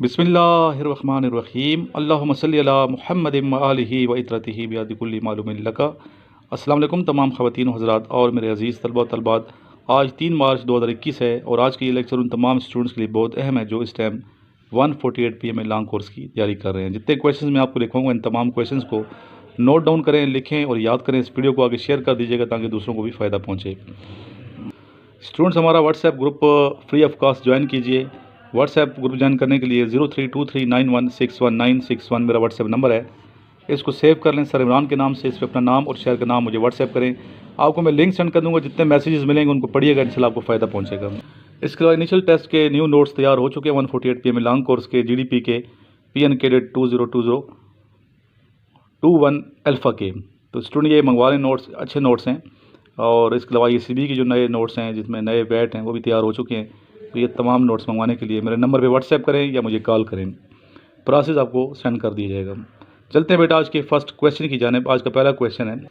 बिस्मिल्लाहिर्रहमानिर्रहीम अल्लाहुम्मा सल्लि अला मुहम्मदिन व आलिहि व इत्रतिहि बियदि कुल्ली मालूमिन लका। अस्सलाम वालेकुम तमाम ख़वातीन व हज़रात और मेरे अज़ीज़ तलबा तलबात। आज 3 मार्च 2021 है और आज का ये लेक्चर उन तमाम स्टूडेंट्स के लिए बहुत अहम है जो इस टाइम 148 PM में लॉन्ग कोर्स की तैयारी कर रहे हैं। जितने क्वेश्चंस मैं आपको लिखवाऊंगा इन तमाम क्वेश्चंस को नोट डाउन करें, लिखें और याद करें। इस वीडियो को आगे शेयर कर दीजिएगा ताकि दूसरों को भी फ़ायदा पहुँचे। स्टूडेंट्स हमारा WhatsApp group free of cost join कीजिए। व्हाट्सएप ग्रुप ज्वाइन करने के लिए 032391619161 मेरा व्हाट्सएप नंबर है। इसको सेव कर लें सर इमरान के नाम से। इस पर अपना नाम और शहर का नाम मुझे व्हाट्सएप करें। आपको मैं लिंक सेंड कर दूंगा। जितने मैसेजेस मिलेंगे उनको पढ़िएगा, इंशाल्लाह आपको फ़ायदा पहुंचेगा। इसके अलावा इनिशियल टेस्ट के न्यू नोट्स तैयार हो चुके हैं 148 PM लॉन्ग कोर्स के, GDP के, PN कैडेट 2020-21 अल्फ़ा के। तो स्टूडेंट ये मंगवा लें, नोट्स अच्छे नोट्स हैं। और इसके अलावा ECB के जो नए नोट्स हैं जिसमें नए वेट हैं वो भी तैयार हो चुके हैं। तो ये तमाम नोट्स मंगवाने के लिए मेरे नंबर पे व्हाट्सएप करें या मुझे कॉल करें, प्रोसेस आपको सेंड कर दिया जाएगा। चलते हैं बेटा आज के फर्स्ट क्वेश्चन की जानिब। आज का पहला क्वेश्चन है,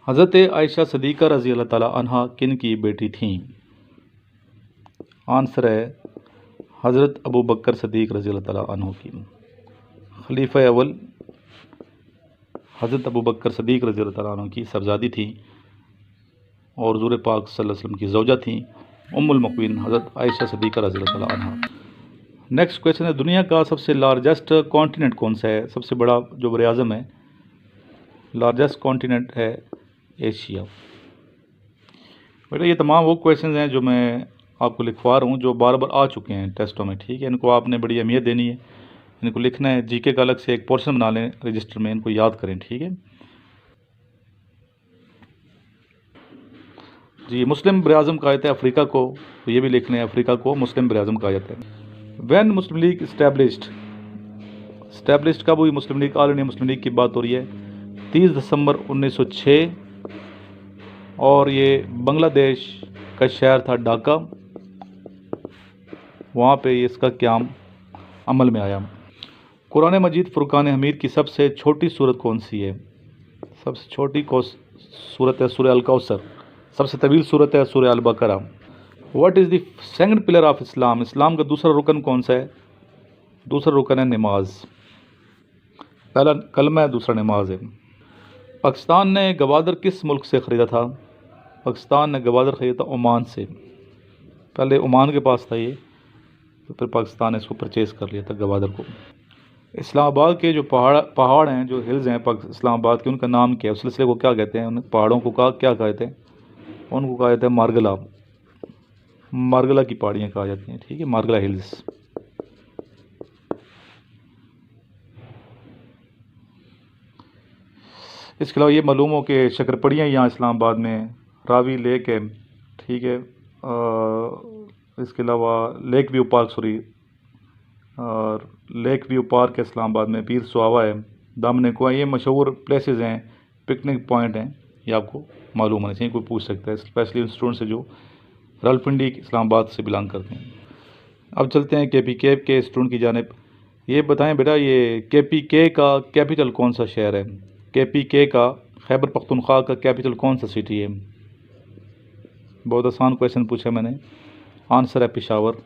हज़रत आयशा सिद्दीक़ा रज़ी अल्लाह ताला अन्हा किन की बेटी थीं? आंसर है हज़रत अबू बकर सिद्दीक़ रज़ी अल्लाह ताला अन्हु की। खलीफा अव्वल हज़रत अबू बकर सिद्दीक़ रज़ी अल्लाह ताला अन्हु की सबजादी थी और हुज़ूर पाक सल्लल्लाहु अलैहि वसल्लम की ज़ौजा थी उम्मुल मुक़्मिनीन हज़रत आयशा सिद्दीक़ा रज़ी अल्लाह ताला अन्हा। नेक्स्ट क्वेश्चन है, दुनिया का सबसे लार्जेस्ट कॉन्टिनेंट कौन सा है? सबसे बड़ा जो बर आज़म है, लार्जेस्ट कॉन्टिनेंट है एशिया। बेटा ये तमाम वो क्वेश्चन हैं जो मैं आपको लिखवा रहा हूँ जो बार बार आ चुके हैं टेस्टों में, ठीक है। इनको आपने बड़ी अहमियत देनी है, इनको लिखना है। GK का अलग से एक पोर्शन बना लें रजिस्टर में, इनको याद करें, ठीक है जी। मुस्लिम बर आज़म कहा जाता है अफ्रीका को, तो ये भी लिख लें, अफ्रीका को मुस्लिम बर आज़म कहा जाता है। वैन मुस्लिम लीग इस्टेब्लिश्ड कब हुई Muslim league? All India Muslim league की बात हो रही है 30 दिसंबर 1906 और ये बांग्लादेश का शहर था ढाका, वहाँ पे इसका क़याम अमल में आया। कुरान मजीद फ़ुरक़ान हमीद की सबसे छोटी सूरत कौन सी है? सबसे छोटी सूरत है सूरह अल कौसर। सबसे तवील सूरत है सूरह अल बकरा। What is the second pillar of Islam? इस्लाम का दूसरा रुकन कौन सा है? दूसरा रुकन है नमाज। पहला कलमा है, दूसरा नमाज है। पाकिस्तान ने गवादर किस मुल्क से ख़रीदा था? पाकिस्तान ने गवादर ख़रीदा था ओमान से। पहले ओमान के पास था ये, तो फिर पाकिस्तान ने इसको परचेज़ कर लिया था गवादर को। इस्लामाबाद के जो पहाड़ हैं, जो हिल्स हैं इस्लामाबाद के, उनका नाम क्या है? उस सिलसिले को क्या कहते हैं? उन पहाड़ों को क्या कहते हैं? उनको कहा जाता है मार्गला। मार्गला की पहाड़ियाँ कहा जाती हैं, ठीक है, मार्गला हिल्स। इसके अलावा ये मालूम हो कि शक्करपड़ियाँ यहाँ इस्लामाबाद में रावी लेक है, ठीक है। इसके अलावा लेक व्यू पार्क और लेक व्यू पार्क है इस्लामाबाद में। पीर सुहावा है, दामन कुआं, ये मशहूर प्लेसेस हैं, पिकनिक पॉइंट हैं। ये आपको मालूम होना चाहिए, कोई पूछ सकता है, स्पेशली उन स्टूडेंट्स से जो रावलपिंडी इस्लामाबाद से बिलोंग करते हैं। अब चलते हैं KPK के स्टूडेंट की जानिब। ये बताएं बेटा, ये KPK का कैपिटल कौन सा शहर है? KPK का खैबर पख्तूनख्वा का कैपिटल कौन सा सिटी है? बहुत आसान क्वेश्चन पूछा मैंने, आंसर है पेशावर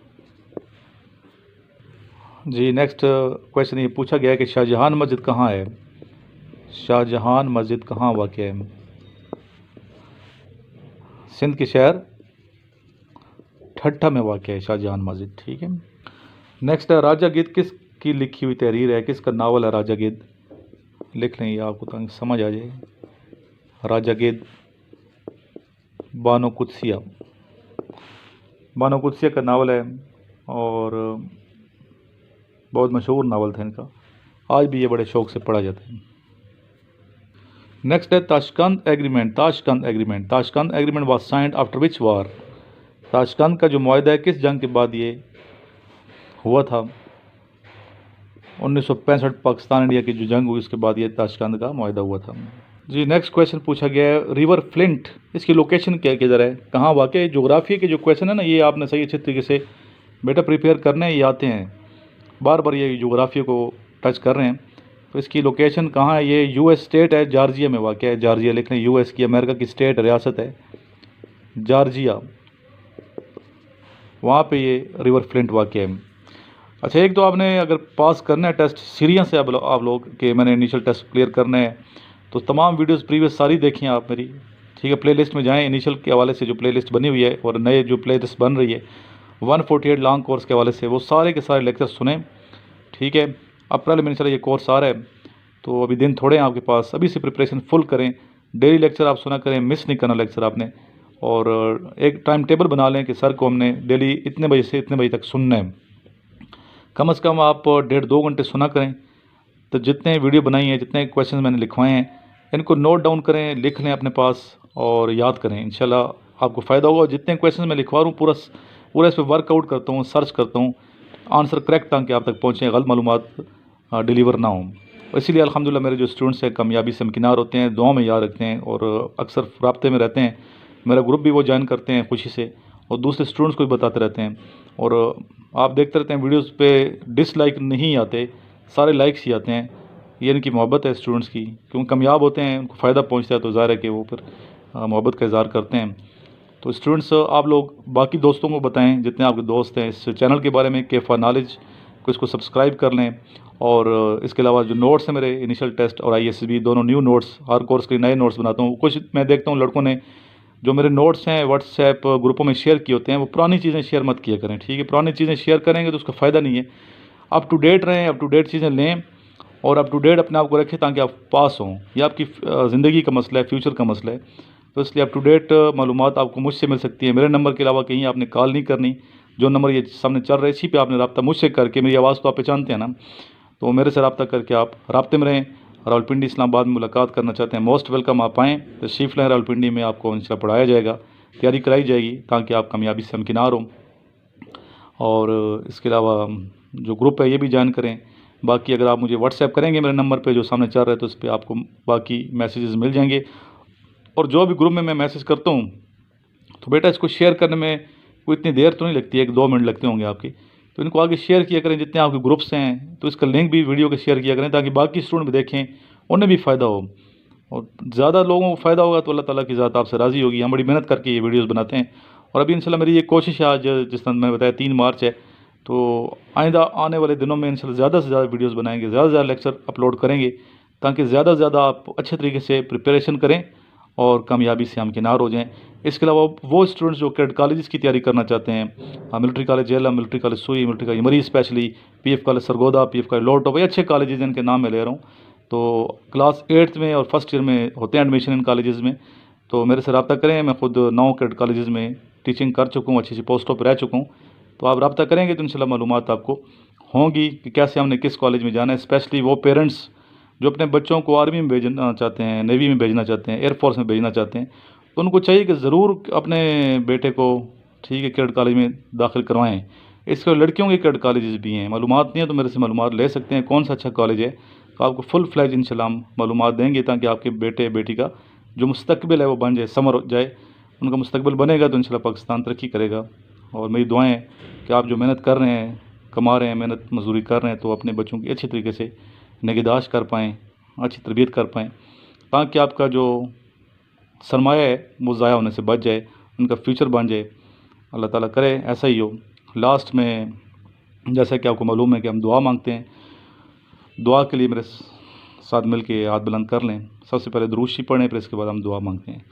जी। नेक्स्ट क्वेश्चन ये पूछा गया कि शाहजहान मस्जिद कहाँ है? शाहजहान मस्जिद कहाँ वाक़या है? सिंध के शहर ठट्ठा में वाक़या है शाहजहान मस्जिद, ठीक है। नेक्स्ट है, राजा गिद्ध किस की लिखी हुई तहरीर है? किसका नावल है राजा गिद्ध? लिख लें, ये आपको ताकि समझ आ जाए। राजा गिद्ध बानो कुदसिया का नावल है और बहुत मशहूर नावल था इनका। आज भी ये बड़े शौक़ से पढ़ा जाता है। नेक्स्ट है Tashkent agreement. Tashkent agreement was signed after which war? Tashkent का जो मुआहदा है किस जंग के बाद ये हुआ था? 1965 पाकिस्तान इंडिया की जो जंग हुई उसके बाद ये ताशकंद का मुआहदा हुआ था जी। नेक्स्ट क्वेश्चन पूछा गया है, रिवर फ्लिंट इसकी लोकेशन क्या किधर है, कहाँ वाक़ है? जोग्राफी के जो क्वेश्चन है ना, ये आपने सही अच्छे तरीके से बेटा प्रिपेयर करने ही आते हैं, बार बार ये जोग्राफी को टच कर रहे हैं। तो इसकी लोकेशन कहाँ है? ये US स्टेट है, जॉर्जिया में वाक़ है। जॉर्जिया लिख लें, US की, अमेरिका की स्टेट रियासत है जॉर्जिया, वहाँ पे ये रिवर फ्लिंट वाक़ है। अच्छा, एक तो आपने अगर पास करना है टेस्ट सीरियस है आप लोग कि मैंने इनिशियल टेस्ट क्लियर करने हैं, तो तमाम वीडियोस प्रीवियस सारी देखें आप मेरी, ठीक है। प्लेलिस्ट में जाएं, इनिशियल के हवाले से जो प्लेलिस्ट बनी हुई है और नए जो प्लेलिस्ट बन रही है 148 लॉन्ग कोर्स के हवाले से, वो सारे के सारे लेक्चर सुने, ठीक है। अप्रैल में इंशाल्लाह ये कोर्स आ रहा है, तो अभी दिन थोड़े हैं आपके पास, अभी से प्रिपरेशन फुल करें। डेली लेक्चर आप सुना करें, मिस नहीं करना लेक्चर आपने। और एक टाइम टेबल बना लें कि सर को हमने डेली इतने बजे से इतने बजे तक सुनना है। कम से कम आप 1.5-2 घंटे सुना करें। तो जितने वीडियो बनाई हैं, जितने क्वेश्चन मैंने लिखवाए हैं, इनको नोट डाउन करें, लिख लें अपने पास और याद करें। इंशाल्लाह आपको फ़ायदा होगा। जितने क्वेश्चन मैं लिखवा रहा हूँ पूरा पूरा इस पर वर्कआउट करता हूँ, सर्च करता हूँ आंसर करेक्ट ताकि आप तक पहुँचें, गलत मालूमात डिलीवर ना हो। इसीलिए अल्हम्दुलिल्लाह मेरे जो स्टूडेंट्स हैं कामयाबी से हमकिनार होते हैं, दुआ में याद रखते हैं और अक्सर राब्ते में रहते हैं। मेरा ग्रुप भी वो ज्वाइन करते हैं खुशी से और दूसरे स्टूडेंट्स को भी बताते रहते हैं। और आप देखते रहते हैं वीडियोस पे डिसलाइक नहीं आते, सारे लाइक्स ही आते हैं। ये इनकी मोहब्बत है स्टूडेंट्स की, क्योंकि कामयाब होते हैं, उनको फ़ायदा पहुंचता है, तो ज़ाहिर है कि वो फिर मोहब्बत का इज़हार करते हैं। तो स्टूडेंट्स आप लोग बाकी दोस्तों को बताएं, जितने आपके दोस्त हैं, इस चैनल के बारे में केफा नॉलेज को इसको सब्सक्राइब कर लें। और इसके अलावा जो नोट्स हैं मेरे इनिशियल टेस्ट और ISSB दोनों न्यू नोट्स, हर कोर्स के नए नोट्स बनाता हूँ। कुछ मैं देखता हूँ लड़कों ने जो मेरे नोट्स हैं व्हाट्सएप ग्रुपों में शेयर किए होते हैं, वो पुरानी चीज़ें शेयर मत किया करें, ठीक है। पुरानी चीज़ें शेयर करेंगे तो उसका फ़ायदा नहीं है। अप टू डेट रहें, अप टू डेट चीज़ें लें और अप टू डेट अपने आप को रखें ताकि आप पास हों। यह आपकी ज़िंदगी का मसला है, फ्यूचर का मसला है। तो इसलिए अप टू डेट मालूमात आपको मुझसे मिल सकती है। मेरे नंबर के अलावा कहीं आपने कॉल नहीं करनी। जो नंबर ये सामने चल रहा है इसी पे आपने रब्ता मुझसे करके, मेरी आवाज़ तो आप पहचानते हैं ना, तो मेरे से रब्ता करके आप राब्ते में रहें। रावलपिंडी इस्लामाबाद में मुलाकात करना चाहते हैं, मोस्ट वेलकम, आप आएँ तशरीफ़ लाएँ रावलपिंडी में। आपको इंशाल्लाह पढ़ाया जाएगा, तैयारी कराई जाएगी ताकि आप कामयाबी से हमकिनार हों। और इसके अलावा जो ग्रुप है ये भी ज्वाइन करें। बाकी अगर आप मुझे व्हाट्सएप करेंगे मेरे नंबर पे जो सामने चल रहा है, तो उस पर आपको बाकी मैसेजेस मिल जाएंगे। और जो भी ग्रुप में मैं मैसेज करता हूँ, तो बेटा इसको शेयर करने में कोई इतनी देर तो नहीं लगती है, 1-2 मिनट लगते होंगे आपकी। तो इनको आगे शेयर किया करें, जितने आपके ग्रुप्स हैं, तो इसका लिंक भी वीडियो के शेयर किया करें ताकि बाकी स्टूडेंट भी देखें, उन्हें भी फ़ायदा हो। और ज़्यादा लोगों को फ़ायदा होगा तो अल्लाह ताला की ज़ात आपसे राज़ी होगी। हम बड़ी मेहनत करके ये वीडियोस बनाते हैं और अभी इंशाल्लाह मेरी ये कोशिश है, आज जिस तरह मैंने बताया 3 मार्च है, तो आइंदा आने वाले दिनों में इंशाल्लाह ज़्यादा से ज़्यादा वीडियोस बनाएंगे, ज़्यादा से ज़्यादा लेक्चर अपलोड करेंगे ताकि ज़्यादा से ज़्यादा आप अच्छे तरीके से प्रिपरेशन करें और कामयाबी से हमकिनार हो जाएँ। इसके अलावा वो स्टूडेंट्स जो कैडेट कॉलेजेस की तैयारी करना चाहते हैं, military college Jhelum, military college Sui, military college Murree specially, PF college Sargodha, PF college लोटो, भाई अच्छे कॉलेजेस हैं, इनके नाम मैं ले रहा हूँ। तो क्लास 8th में और फर्स्ट ईयर में होते हैं एडमिशन इन कॉलेजेस में, तो मेरे से रब्ता करें। मैं खुद 9 कैडेट कॉलेजेस में टीचिंग कर चुका हूँ, अच्छी अच्छी पोस्टों पर रह चुका हूँ। तो आप रब्ता करेंगे तो इंशाल्लाह मालूमात आपको होंगी कि कैसे हमने किस कॉलेज में जाना है। स्पेशली वो पेरेंट्स जो अपने बच्चों को आर्मी में भेजना चाहते हैं, नेवी में भेजना चाहते हैं, एयरफोर्स में भेजना चाहते हैं, तो उनको चाहिए कि ज़रूर अपने बेटे को, ठीक है, कैडेट कॉलेज में दाखिल करवाएं। इसके लड़कियों के कैडेट कॉलेजेस भी हैं, मालूमात नहीं है तो मेरे से मालूमात ले सकते हैं कौन सा अच्छा कॉलेज है, तो आपको फुल फ्लैज इंशाल्लाह हम मालूमात देंगे ताकि आपके बेटे बेटी का जो मुस्तकबिल है वो बन जाए, समर हो जाए। उनका मुस्तकबिल बनेगा तो इंशाल्लाह पाकिस्तान तरक्की करेगा। और मेरी दुआएं हैं कि आप जो मेहनत कर रहे हैं, कमा रहे हैं, मेहनत मजदूरी कर रहे हैं, तो अपने बच्चों की अच्छी तरीके से निगहदाश्त कर पाएँ, अच्छी तरबियत कर पाएँ, ताकि आपका जो सरमाया है वो ज़ाया होने से बच जाए, उनका फ्यूचर बन जाए। अल्लाह ताला करे ऐसा ही हो। लास्ट में जैसा कि आपको मालूम है कि हम दुआ मांगते हैं, दुआ के लिए मेरे साथ मिल के हाथ बुलंद कर लें। सबसे पहले दुरूद शरीफ पढ़ें, फिर इसके बाद हम दुआ मांगते हैं।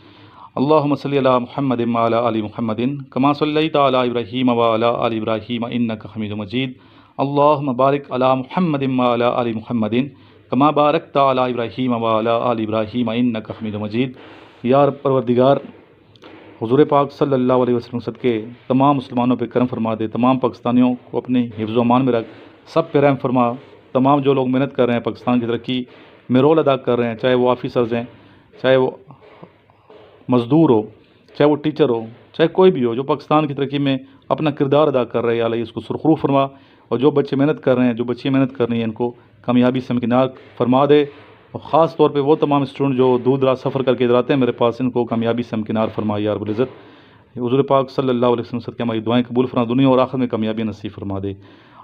अल्लाहुम्मा सल्ली अला मुहम्मदिन व अला आलि मुहम्मदिन कमा सल्लैता अला इब्राहीम व अला आलि इब्राहीम इन्नका हमीदुम मजीद। अल्लाहुम्मा बारिक अला मुहम्मदिन व अला आलि मुहम्मदिन कमा बारकता अला इब्राहीम व अला आलि इब्राहीम इन्नका हमीदुम मजीद। यार परवरदिगार, हुज़ूर पाक सल्लल्लाहु अलैहि वसल्लम सदके तमाम मुसलमानों पे करम फरमा दे, तमाम पाकिस्तानियों को अपने हिफ्ज़ अमान में रख, सब पे रहम फरमा। तमाम जो लोग मेहनत कर रहे हैं पाकिस्तान की तरक्की में रोल अदा कर रहे हैं, चाहे वो ऑफिसर्स हैं, चाहे वो मज़दूर हो, चाहे वो टीचर हो, चाहे कोई भी हो, जो पाकिस्तान की तरक्की में अपना किरदार अदा कर रहे हैं, अल्लाह इसको सुरखरू फरमा। और जो बच्चे मेहनत कर रहे हैं, जो बच्चियाँ मेहनत कर रही हैं, इनको कामयाबी से हमकिनार फरमा दे। और ख़ास तौर पे वो तमाम स्टूडेंट जो दूर दराज सफ़र करके इधर आते हैं मेरे पास, इनको कामयाबी से हमकिनार फरमाए या रब्बुल इज़्ज़त। हुज़ूर पाक सल्लल्लाहु अलैहि वसल्लम सदके हमारी दुआएं कबूल फरमा, दुनिया और आखिरत में कामयाबी नसीब फरमा दे।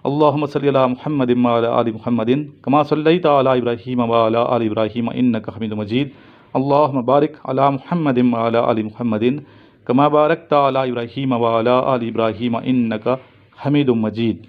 अल्लाहुम्मा सल्ली अला मुहम्मदिन व अला आलि मुहम्मदिन कमा सल्लैता अला इब्राहीम व अला आलि इब्राहीम इन्नका हमीदुम मजीद। अल्लाहुम्मा बारिक अला मुहम्मदिन व अला आलि मुहम्मदिन कमा बारकता अला इब्राहीम व अला आलि इब्राहीम इन्नका हमीदुम मजीद।